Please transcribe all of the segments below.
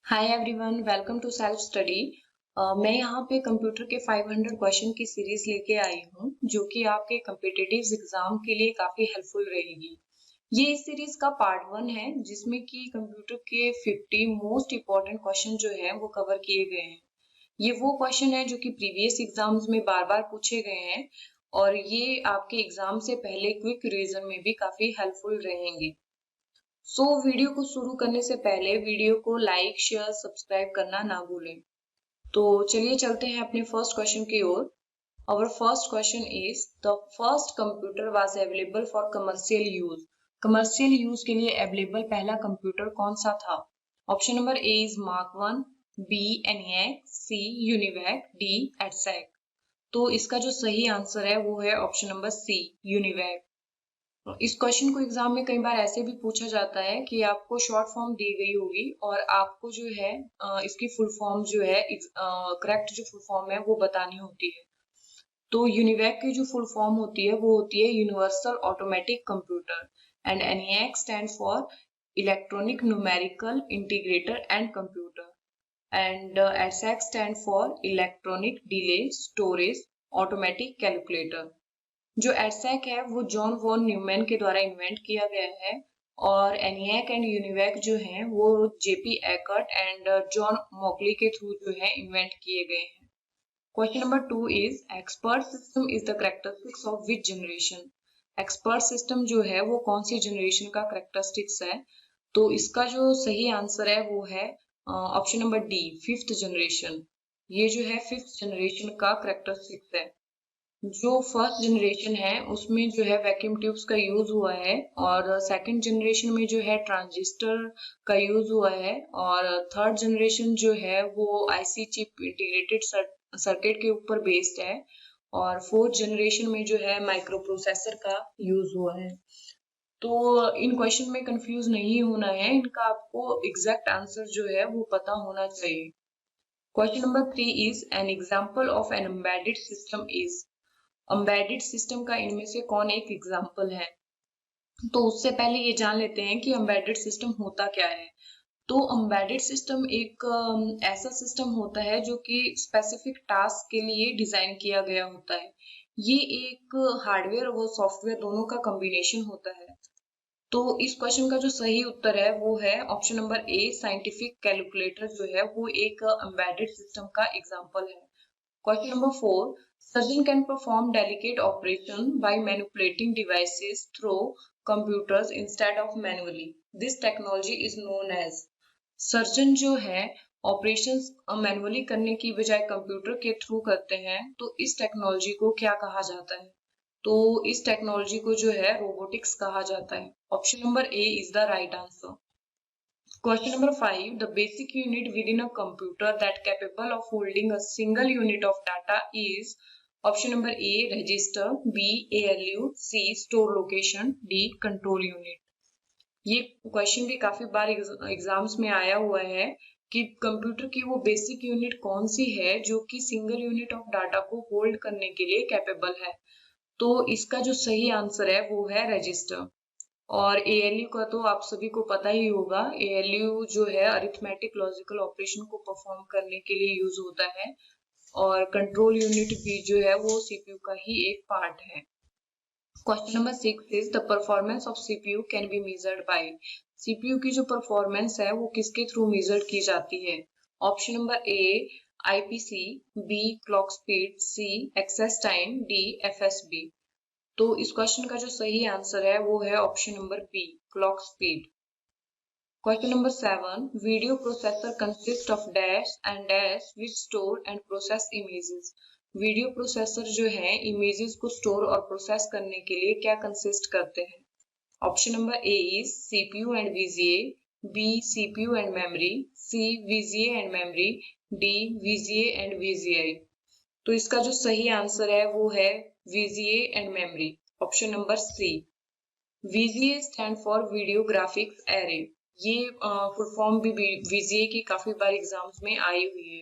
Hi everyone, welcome to self study. मैं यहाँ पे कंप्यूटर के 500 क्वेश्चन की सीरीज लेके आई हूँ जो कि आपके कम्पिटिटिव एग्जाम के लिए काफी हेल्पफुल रहेगी। ये इस सीरीज का पार्ट 1 है जिसमें कि कंप्यूटर के 50 मोस्ट इम्पोर्टेंट क्वेश्चन जो है वो कवर किए गए हैं। ये वो क्वेश्चन है जो कि प्रीवियस एग्जाम्स में बार बार पूछे गए हैं और ये आपके एग्जाम से पहले क्विक रिवीजन में भी काफी हेल्पफुल रहेंगे। वीडियो को शुरू करने से पहले वीडियो को लाइक शेयर सब्सक्राइब करना ना भूलें। तो चलिए चलते हैं अपने फर्स्ट क्वेश्चन की ओर। Our first question is the first computer was available for commercial use. Commercial use के लिए अवेलेबल पहला कंप्यूटर कौन सा था? Option number A is Mark 1, B ENIAC, C UNIVAC, D EDSAC. तो इसका जो सही आंसर है वो है ऑप्शन नंबर सी यूनिवैक। इस क्वेश्चन को एग्जाम में कई बार ऐसे भी पूछा जाता है कि आपको शॉर्ट फॉर्म दी गई होगी और आपको जो है इसकी फुल फॉर्म जो है करेक्ट जो फुल फॉर्म है वो बतानी होती है। तो यूनिवैक की जो फुल फॉर्म होती है वो होती है universal automatic computer and ENIAC stand for electronic numerical integrator and computer and EDSAC stand for electronic delay storage automatic calculator. जो एडसैक है वो जॉन वॉन न्यूमैन के द्वारा इन्वेंट किया गया है और एनिएक एंड यूनिवैक जो हैं वो जेपी एकर्ट एंड जॉन मॉकली के थ्रू जो है इन्वेंट किए गए हैं। Question number 2 is expert system is the characteristics of which generation. Expert system जो है वो कौन सी जनरेशन का कैरेक्टरिस्टिक्स है? तो इसका जो सही आंसर है वो है option number D, fifth generation. ये जो है फिफ्थ जनरेशन का कैरेक्टरिस्टिक्स है। जो फर्स्ट जनरेशन है उसमें जो है वैक्यूम ट्यूब्स का यूज हुआ है और सेकंड जनरेशन में जो है ट्रांजिस्टर का यूज हुआ है और थर्ड जनरेशन जो है वो आईसी चिप इंटीग्रेटेड सर्किट के ऊपर बेस्ड है और फोर्थ जनरेशन में जो है माइक्रो प्रोसेसर का यूज हुआ है। तो इन क्वेश्चन में कंफ्यूज नहीं होना है, इनका आपको एग्जैक्ट आंसर जो है वो पता होना चाहिए। Question number 3 is an example of an embedded system is. Embedded system का इनमें से कौन एक एग्जाम्पल है? तो उससे पहले ये जान लेते हैं कि एम्बेडेड सिस्टम होता क्या है। तो एम्बेडेड सिस्टम एक ऐसा सिस्टम होता है जो कि स्पेसिफिक टास्क के लिए डिजाइन किया गया होता है। ये एक हार्डवेयर और सॉफ्टवेयर दोनों का कॉम्बिनेशन होता है। तो इस क्वेश्चन का जो सही उत्तर है वो है ऑप्शन नंबर ए, साइंटिफिक कैलकुलेटर जो है वो एक एम्बेडेड सिस्टम का एग्जाम्पल है। Question number 4. Surgeon can perform delicate operation by manipulating devices through computers instead of manually. This technology is known as। Surgeon जो है ऑपरेशंस मैनुअली करने की बजाय कंप्यूटर के थ्रू करते हैं तो इस टेक्नोलॉजी को क्या कहा जाता है? तो इस टेक्नोलॉजी को जो है रोबोटिक्स कहा जाता है। Option number A is the right answer. Question number 5. The basic unit within a computer that capable of holding a single unit of data is option number A register, B ALU, C store location, D control unit। ये question भी काफी बार exams में आया हुआ है कि computer की वो बेसिक यूनिट कौन सी है जो कि सिंगल यूनिट ऑफ डाटा को होल्ड करने के लिए कैपेबल है। तो इसका जो सही आंसर है वो है रजिस्टर। और एएलयू का तो आप सभी को पता ही होगा, एएलयू जो है अरिथमेटिक लॉजिकल ऑपरेशन को परफॉर्म करने के लिए यूज होता है और कंट्रोल यूनिट भी जो है वो सीपीयू का ही एक पार्ट है। Question number 6 is the performance of CPU can be measured by. CPU की जो परफॉर्मेंस है वो किसके थ्रू मेजर की जाती है? Option number A IPC, B clock speed, C access time, D FSB. तो इस क्वेश्चन का जो सही आंसर है वो है option number B, clock speed. Question number 7, video processor consist of dash and dash which store and process images. Video processor जो है इमेजेस को स्टोर और प्रोसेस करने के लिए क्या कंसिस्ट करते हैं? Option number A is CPU and VGA, B CPU and memory, C VGA and memory, D VGA and VGI. तो इसका जो सही आंसर है वो है VGA and memory, option number C. VGA stand for video graphics array. ये full form भी VGA की काफी बार एग्जाम्स में आई हुई है।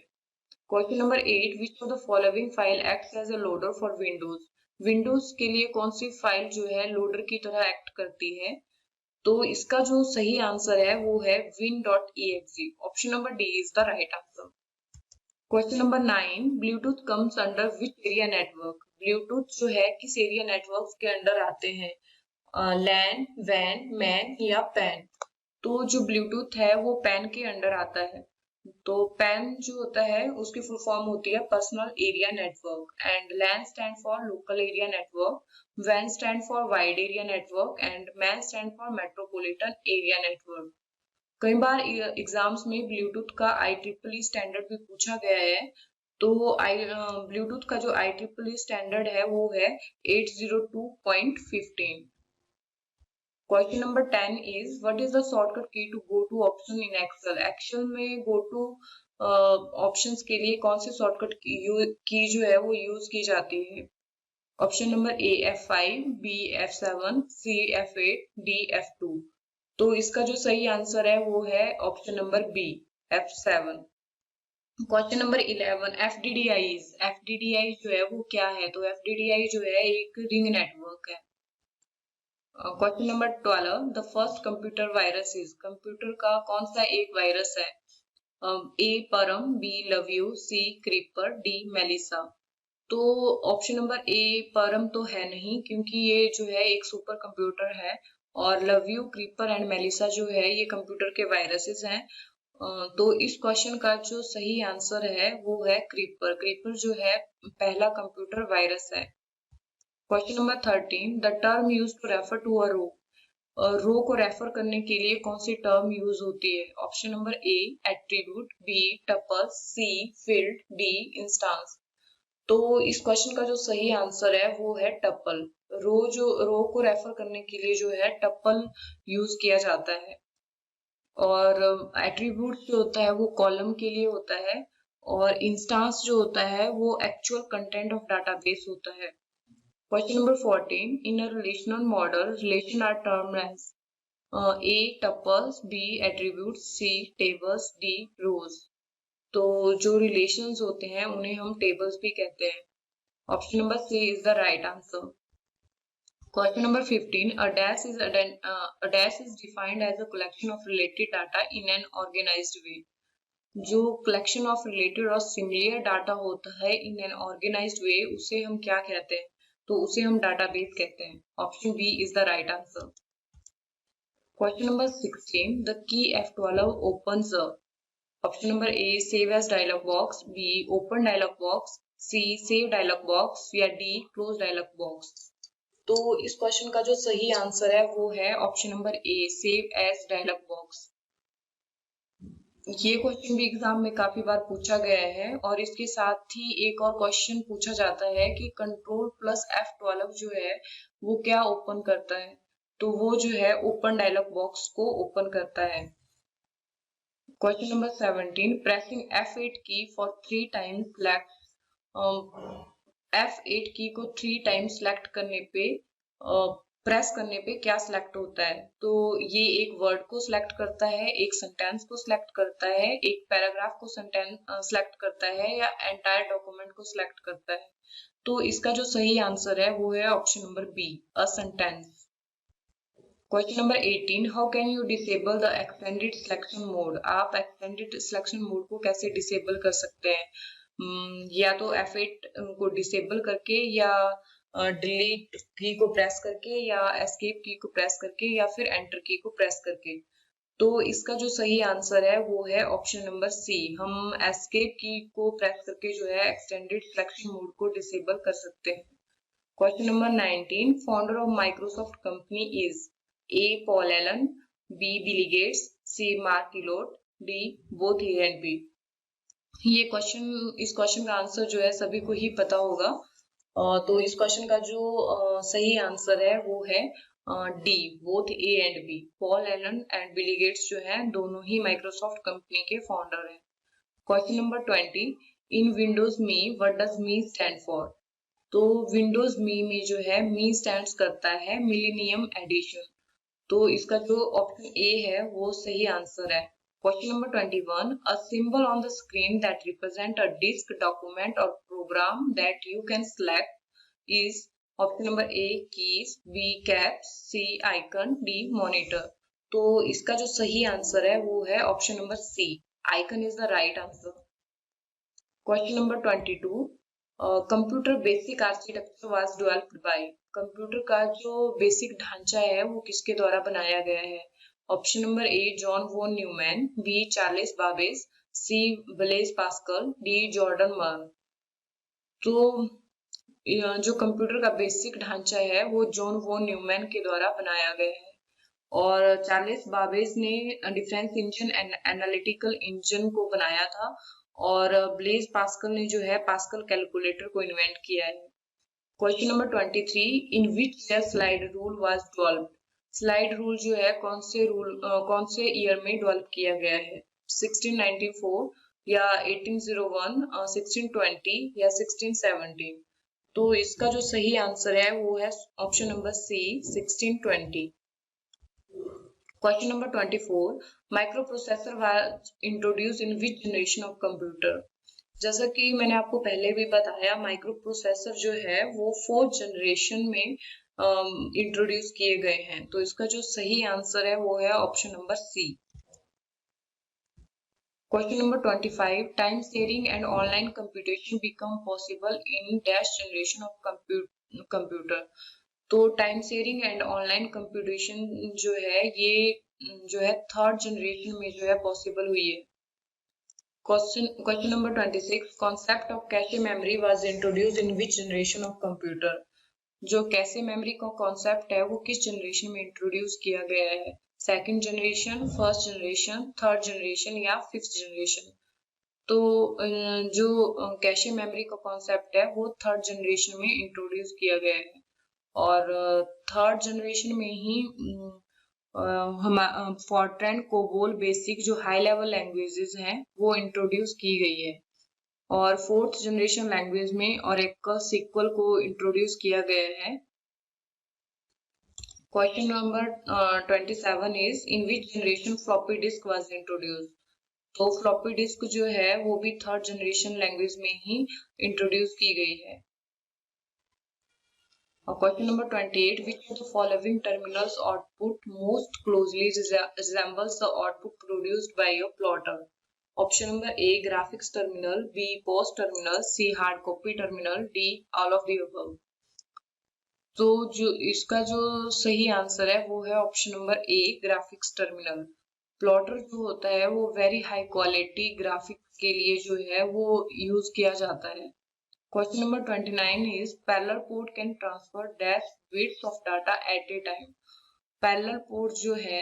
Question number 8, which of the following file acts as a loader for Windows. Windows के लिए कौन सी फाइल जो है लोडर की तरह एक्ट करती है? तो इसका जो सही आंसर है वो है win.exe। Option number D is the right answer. Question number 9, Bluetooth comes under which area network? Bluetooth जो है किस एरिया नेटवर्क के अंडर आते हैं? लैन, वैन, मैन या पैन? तो जो ब्लूटूथ है वो पैन के अंडर आता है। तो पैन जो होता है उसकी फुल फॉर्म होती है personal area network, and LAN stand for local area network, वैन stand for wide area network, and MAN stand for metropolitan area network. कई बार एग्जाम्स में ब्लूटूथ का IEEE स्टैंडर्ड भी पूछा गया है। तो ब्लूटूथ का जो IEEE स्टैंडर्ड है वो है 802.15। Question number 10 is what is the shortcut key to go to option in Excel? Excel में गो टू ऑप्शंस के लिए कौन से शॉर्टकट की जो है वो यूज की जाती है? Option number A F5, B F7, C F8, D F2। तो इसका जो सही आंसर है वो है option number B F7। Question number 11, FDDI जो है वो क्या है? तो FDDI जो है एक रिंग नेटवर्क है। Question number 12, the first computer virus is? Computer का कौन सा एक वायरस है? A Param, B love you, C creeper, D Melissa. तो ऑप्शन नंबर ए परम तो है नहीं, क्योंकि ये जो है एक सुपर कंप्यूटर है, और love you, creeper and Melissa जो है ये कंप्यूटर के वायरसेस हैं। तो इस क्वेश्चन का जो सही आंसर है वो है क्रीपर। क्रीपर जो है पहला कंप्यूटर वायरस है। Question number 13, the term use to refer to a row? Row को रेफर करने के लिए कौन सी टर्म यूज होती है? Option number A attribute, B tuples, C field, D instance. तो इस क्वेश्चन का जो सही आंसर है वो है टपल। रो को रेफर करने के लिए जो है टपल यूज किया जाता है। और एट्रीब्यूट जो होता है वो कॉलम के लिए होता है, और इंस्टांस जो होता है वो एक्चुअल कंटेंट ऑफ डाटाबेस होता है। Question number 14, in a relational model relation are termed as? A tuples, B attribute, C tables, D rows. तो जो रिलेशंस होते हैं उन्हें हम टेबल्स भी कहते हैं। Option number C is the right answer. Question number 15. A dash is defined as a collection of related data in an organized way. जो collection of related और similar data होता है in an organized way उसे हम क्या कहते हैं? तो उसे हम database कहते हैं। Option B is the right answer. Question number 16. The key F12 opens a? Option number A save as dialog box, B open dialog box, C save dialog box या D close dialog box। तो इस question का जो सही answer है वो है option number A save as dialog box. ये क्वेश्चन भी एग्जाम में काफी बार पूछा गया है, और इसके साथ ही एक और क्वेश्चन पूछा जाता है कि कंट्रोल प्लस F12 जो है वो क्या ओपन करता है? तो वो जो है ओपन डायलॉग बॉक्स को ओपन करता है। क्वेश्चन नंबर 17, प्रेसिंग F8 की फॉर 3 टाइम्स सेलेक्ट? F8 की को 3 टाइम्स सेलेक्ट करने पे प्रेस करने पे क्या सिलेक्ट होता है? तो ये एक वर्ड को सिलेक्ट करता है, एक सेंटेंस को सिलेक्ट करता है, एक पैराग्राफ को सिलेक्ट करता है, या एंटायर डॉक्यूमेंट को सिलेक्ट करता है? तो इसका जो सही आंसर है वो है option number be a sentence. Question number 18, how can you disable the extended selection mode? आप एक्सटेंडेड सिलेक्शन मोड को कैसे डिसेबल कर सकते हैं? या तो F8 को डिसेबल करके, या डिलीट की को प्रेस करके, या एस्केप की को प्रेस करके, या फिर एंटर की को प्रेस करके। तो इसका जो सही आंसर है वो है ऑप्शन नंबर सी। हम एस्केप की को प्रेस करके जो है एक्सटेंडेड सिलेक्शन मोड को डिसेबल कर सकते हैं। Question number 19, founder of Microsoft company is? A Paul Allen, B Bill Gates, C Mark Elliot, D both A and B. इस क्वेश्चन का आंसर जो है सभी को ही पता होगा। तो इस क्वेश्चन का जो सही आंसर है वो है D both A and B. Paul Allen and Bill Gates जो है दोनों ही माइक्रोसॉफ्ट कंपनी के फाउंडर हैं। Question number 20, in Windows ME what does ME stand for? तो विंडोज मी में जो है मी स्टैंड्स करता है मिलेनियम एडिशन। तो इसका जो ऑप्शन ए है वो सही आंसर है। Question number 21, a symbol on the screen that represent a disk, document or program that you can select is? Option number A keys, B caps, C icon, D monitor. तो इसका जो सही answer है वो है option number C, icon is the right answer. Question number 22, computer basic architecture was developed by. Computer का जो basic ढांचा है वो किसके द्वारा बनाया गया है? Option number A John von Neumann, B Charles Babbage, C Blaise Pascal, D Jordan Mern. तो जो कंप्यूटर का बेसिक ढांचा है वो जॉन वॉन न्यूमैन के द्वारा बनाया गया है और चार्ल्स बाबेज ने difference engine and analytical engine को बनाया था और ब्लेज पास्कल ने जो है पास्कल कैलकुलेटर को इन्वेंट किया है। Question number 23, in which year slide rule was developed. Slide rule जो है कौन से ईयर में डेवलप किया गया है? 1694 या 1801, 1620 या 1617। तो इसका जो सही आंसर है वो है option number C 1620। Question number 24, microprocessor was introduce in which generation of computer. जैसा कि मैंने आपको पहले भी बताया, माइक्रो प्रोसेसर जो है वो 4th जनरेशन में इंट्रोड्यूस किए गए हैं। तो इसका जो सही आंसर है वो है option number C. Question number 25, time sharing and online computation become possible in dash generation of computer। तो time sharing and online computation जो है ये जो है 3rd जनरेशन में जो है पॉसिबल हुई है। Question number 26, concept of cache memory was introduced in which generation of computer. जो कैशे मेमोरी का कॉन्सेप्ट है वो किस जनरेशन में इंट्रोड्यूस किया गया है? 2nd generation, 1st generation, 3rd generation या 5th जनरेशन। तो जो कैशे मेमोरी का कॉन्सेप्ट है वो 3rd जनरेशन में इंट्रोड्यूस किया गया है और 3rd जनरेशन में ही फॉर्ट्रैन, कोबोल बेसिक जो हाई लेवल लैंग्वेजेस हैं वो इंट्रोड्यूस की गई है और 4th जनरेशन लैंग्वेज में और एक सीक्वल को इंट्रोड्यूस किया गया है। Question number 27 is in which generation floppy disk was introduced. तो फ्लॉपी डिस्क जो है वो भी 3rd जनरेशन लैंग्वेज में ही इंट्रोड्यूस की गई है। Question number 28, which of the following terminals output most closely resembles the output produced by a plotter? Option number A graphics terminal, B post terminal, C hard copy terminal, D all of the above. तो जो इसका जो सही answer है वो है option number A graphics terminal. Plotter जो होता है वो वेरी हाई क्वालिटी ग्राफिक्स के लिए जो है वो यूज किया जाता है। Question number 29 is parallel port can transfer dash bits of data at A time. Parallel port जो है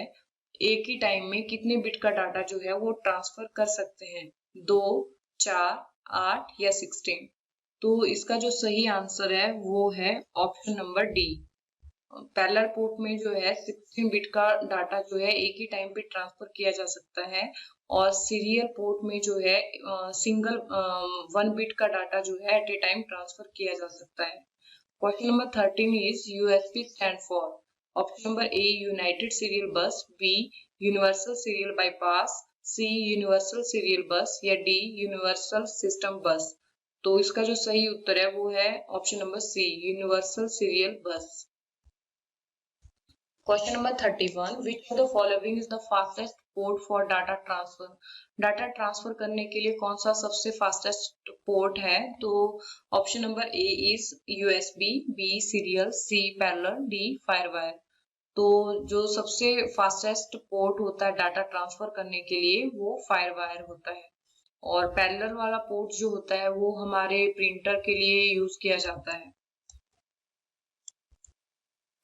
एक ही टाइम में कितने बिट का डाटा जो है वो ट्रांसफर कर सकते हैं? 2, 4, 8 या 16। तो इसका जो सही आंसर है वो है option number D. Parallel port में जो है 16 बिट का डाटा जो है एक ही टाइम पे ट्रांसफर किया जा सकता है और सीरियल पोर्ट में जो है सिंगल 1 बिट का डाटा जो है एट ए टाइम ट्रांसफर किया जा सकता है। Question number 13 is USB stand for. Option number A united serial bus, B universal serial bypass, C universal serial bus या डी यूनिवर्सल सिस्टम बस। तो इसका जो सही उत्तर है वो है option number C universal serial bus. Question number 31, which of the following is the fastest port for data transfer? Data transfer करने के लिए कौन सा सबसे फास्टेस्ट पोर्ट है? तो option number A is USB, B serial, C parallel, D FireWire. तो जो सबसे फास्टेस्ट पोर्ट होता है डाटा ट्रांसफर करने के लिए वो फायरवायर होता है और पैरेलल वाला पोर्ट जो होता है वो हमारे प्रिंटर के लिए यूज किया जाता है।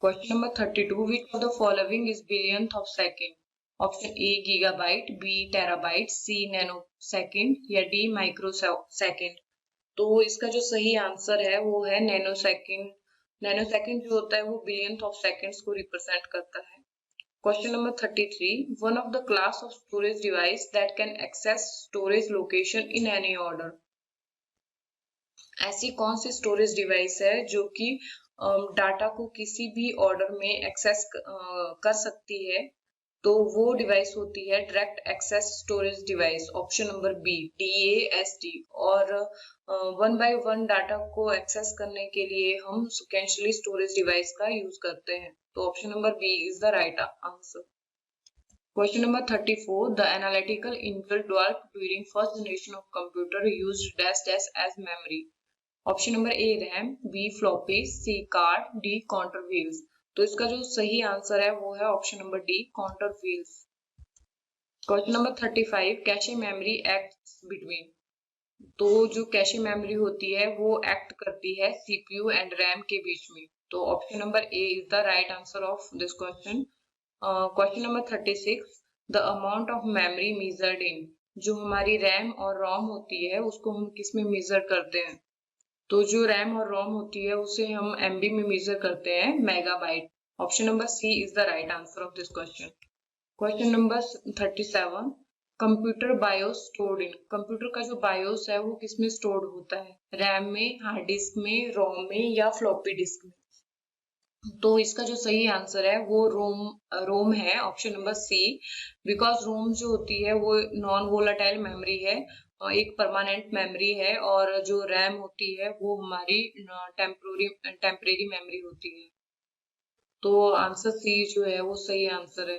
Question number 32, which of the following is billionth of second? Option A gigabyte, B terabyte, C nanosecond या डी माइक्रोसेकंड। तो इसका जो सही आंसर है वो है नैनोसेकंड। नैनोसेकंड जो होता है वो बिलियंथ ऑफ सेकंड्स को रिप्रेजेंट करता है। Question number 33, one of the class of storage device that can access storage location in any order. ऐसी कौन सी स्टोरेज डिवाइस है जो कि डाटा को किसी भी ऑर्डर में एक्सेस कर सकती है? तो वो डिवाइस होती है direct access storage device, option number B DASD। और 1 by 1 डाटा को एक्सेस करने के लिए हम सिक्वेंशियली स्टोरेज डिवाइस का यूज करते हैं। तो option number B is the right answer. Question number 34. The analytical inbuilt developed during first generation of computer used dash dash as memory. Option number A RAM, B floppy, C card, D counter wheels. तो इसका जो सही answer है वो है option number D counter wheels. Question number 35. Cache memory acts between. तो जो cache memory होती है वो एक्ट करती है CPU एंड रैम के बीच में। तो option number A is the right answer of this question. Question number 36. The amount of memory measured in. जो हमारी रैम और रोम होती है उसको हम किस में मेजर करते हैं। तो जो रैम और रोम होती है उसे हम MB में मेजर करते हैं, megabyte. Option number C is the right answer of this question. Question number 37. Computer BIOS stored in. Computer का जो बायोस है वो किस में स्टोर्ड होता है, रैम में, हार्ड डिस्क में, रोम में या फ्लॉपी डिस्क में। तो इसका जो सही आंसर है वो रोम है, ऑप्शन नंबर सी। बिकॉज रोम जो होती है वो नॉन वोलाटाइल मेमोरी है, एक परमानेंट मेमोरी है, और जो रैम होती है वो हमारी टेम्परेरी मेमोरी होती है। तो आंसर सी जो है वो सही आंसर है।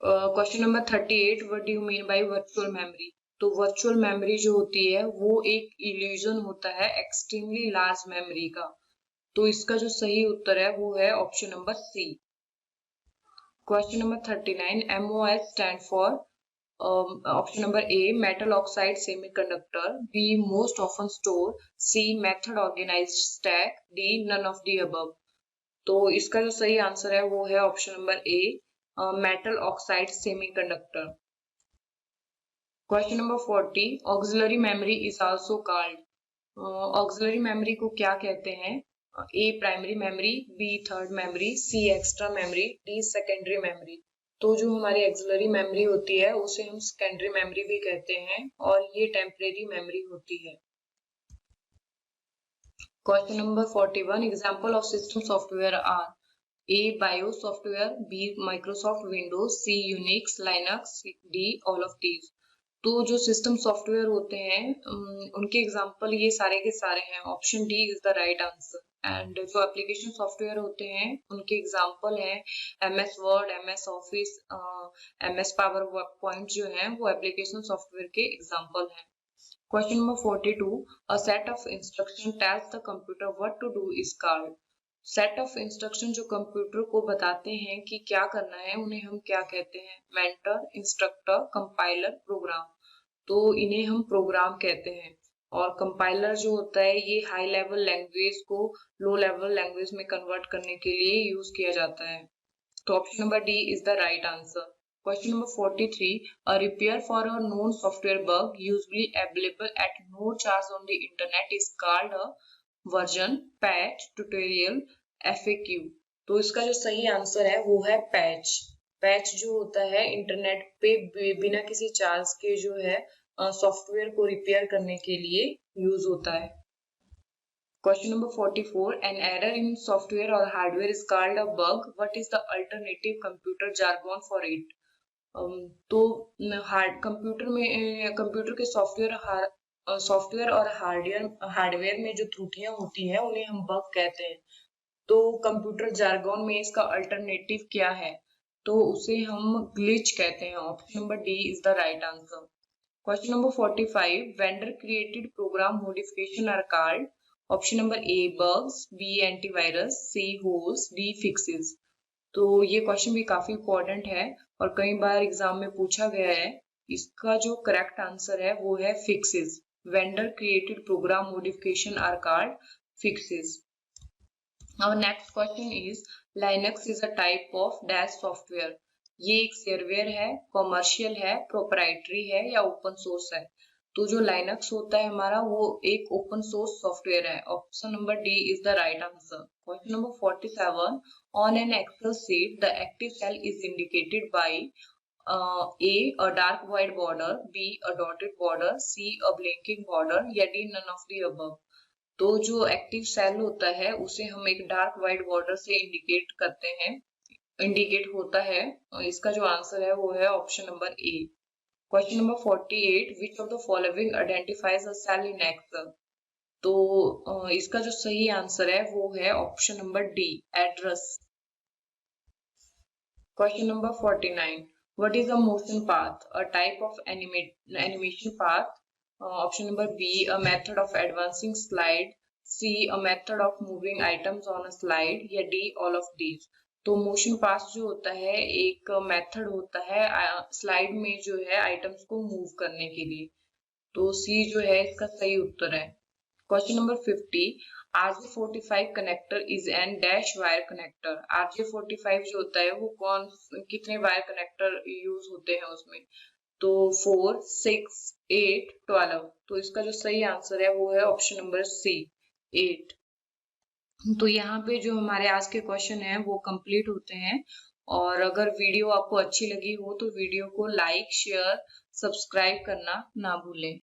Question number 38. What do you mean by virtual memory. तो वर्चुअल मेमोरी जो होती है वो एक इल्यूजन होता है एक्सट्रीमली लार्ज मेमोरी का। तो इसका जो सही उत्तर है वो है option number C. Question number 39. MOS stand for. Option number A metal oxide semiconductor, B most often store, C method organized stack, D none of the above. तो इसका जो सही आंसर है वो है option number A metal oxide semiconductor. Question number 40. Auxiliary memory is also called. Auxiliary memory को क्या कहते हैं, A primary memory, B third memory, C extra memory, D secondary memory. तो जो हमारी ऑक्सिलरी मेमोरी होती है उसे हम सेकेंडरी मेमोरी भी कहते हैं और ये टेम्परेरी मेमोरी होती है। Question number 41. Example of system software are A BIOS software, B Microsoft Windows, C Unix, Linux, D all of these. तो जो सिस्टम सॉफ्टवेयर होते हैं उनके एग्जांपल ये सारे के सारे हैं, option D is the right answer. And जो एप्लीकेशन सॉफ्टवेयर होते हैं उनके एग्जांपल हैं MS word, MS office, MS power point जो है वो एप्लीकेशन सॉफ्टवेयर के एग्जांपल हैं। Question number 42. A set of instruction tells the computer what to do is called. Set of instruction जो कंप्यूटर को बताते हैं कि क्या करना है उन्हें हम क्या कहते हैं, मेंटर, इंस्ट्रक्टर, कंपाइलर, प्रोग्राम। तो इन्हें हम प्रोग्राम कहते हैं। और कंपाइलर जो होता है ये हाई लेवल लैंग्वेज को लो लेवल लैंग्वेज में कन्वर्ट करने के लिए यूज किया जाता है। तो option number D is the right answer. Question number 43. A repair for a known software bug usually available at no charge on the internet is called a version, patch, tutorial, FAQ। तो इसका जो सही answer है वो है patch. Patch जो होता है इंटरनेट पे बिना किसी चार्ज के जो है सॉफ्टवेयर को रिपेयर करने के लिए यूज होता है। Question number 44. An error in software or hardware is called a bug. What is the alternative computer jargon for it? तो कंप्यूटर के सॉफ्टवेयर और हार्डवेयर में जो त्रुटियां होती हैं उन्हें हम बग कहते हैं। तो कंप्यूटर जार्गन में इसका अल्टरनेटिव क्या है, तो उसे हम ग्लिच कहते हैं। Option number D is the right answer. Question number 45. Vendor created program modification are called. Option number A bugs, B antivirus, C holes, D fixes. तो ये क्वेश्चन भी काफी इंपॉर्टेंट है और कई बार एग्जाम में पूछा गया है। इसका जो करेक्ट आंसर है वो है fixes. Vendor created program modification are called fixes. Our next question is Linux is a type of dash software। ये एक शेयरवेयर है, कॉमर्शियल है, प्रोप्राइटरी है या ओपन सोर्स है। तो जो लाइनक्स होता है हमारा वो एक ओपन सोर्स सॉफ्टवेयर है। Option number D is the right answer. Question number 47. On an Excel sheet, the active cell is indicated by A dark white border, B a dotted border, C a blinking border या D none of the above। तो जो active cell होता है उसे हम एक dark white border से indicate करते हैं इंडिकेट होता है। इसका जो आंसर है वो है option number A. Question number 48, which of the following identifies a cell in Excel. तो इसका जो सही आंसर है वो है option number D, address. Question number 49. What is a motion path? A type of animation path. Option number B, a method of advancing slide. C, a method of moving items on a slide. या D, all of these. तो motion path जो होता है एक method होता है slide में जो है आइटम्स को मूव करने के लिए। तो सी जो है इसका सही उत्तर है। Question number 50, RJ45 connector is an dash wire connector. RJ45 जो होता है वो कितने वायर कनेक्टर यूज होते हैं उसमें। तो 4, 6, 8, 12। तो इसका जो सही आंसर है वो है ऑप्शन नंबर सी, 8। तो यहाँ पे जो हमारे आज के क्वेश्चन हैं वो कंप्लीट होते हैं। और अगर वीडियो आपको अच्छी लगी हो तो वीडियो को लाइक, शेयर, सब्सक्राइब करना ना भूलें।